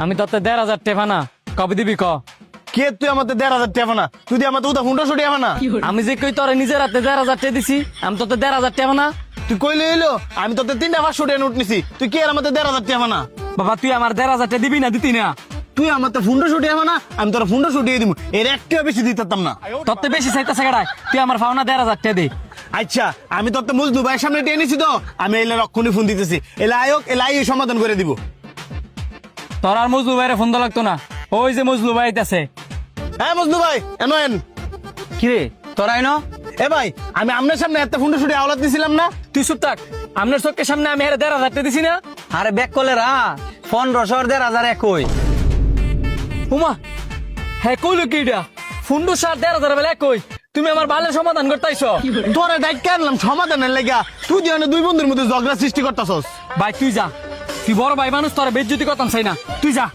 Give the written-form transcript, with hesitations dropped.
আমি তোতে 1,500 টাকা না কবে দিবি ক? কে তুই আমাদের 1,500 টাকা না? তুই দিয়ে আমার তো হুন্ডা ছুটি না। আমি যে কই তোরে নিজের হাতে 1,500 টাকা দিছি, আমি তোতে 1,500 টাকা না। তুই কইলে এলো আমি তোতে 3টা 500 টাকা নোট নিছি, তুই কে আর আমাদের 1,500 টাকা না? বাবা তুই আমার 1,500 টাকা দিবি না দিতি না? তুই আমার তো হুন্ডা ছুটি না, আমি তোর হুন্ডা ছুটিয়ে দিব, এর একটিও বেশি দিতাম না। তোতে বেশি চাইতেছে কেডায়? তুই আমার পাওনা 1,500 টাকা দে। আচ্ছা আমি তোর তো মজদু ভাইয়ের সামনে টেনে নিছি, তো আমি এলে রক্ষণে ফোন দিতেছি, এলে আয়োগ এলে আই সমাধান করে দিব। তোর আর মজলু ভাইরে ফোন দেওয়া লাগতো না, ওই যে মজলু ভাই আইতাছে। হ্যাঁ মজদু ভাই এন কিরে তোরাই ন? এ ভাই আমি আপনার সামনে এত হুন্ডা ছুটি আওলাদ দিছিলাম না? তুই চুপ থাক, আপনার চোখের সামনে আমি 1,500 টাকা দিছি না? আরে ব্যাক করলে রা 1500 1,000 একই। উমা হ্যাঁ কইলো কি এটা? ফুন্ডু সার 1,500 বেলা কই? তুমি আমার বালের সমাধান করতে আইছো? তোরে ডাইকে আনলাম সমাধানের লেগা, তুই দিয়ে দুই বন্ধুর মধ্যে ঝগড়া সৃষ্টি করতেছস। ভাই তুই যা, তুই বড় ভাই মানুষ, তোর বেজ্জতি করতাম চাই না, তুই যা।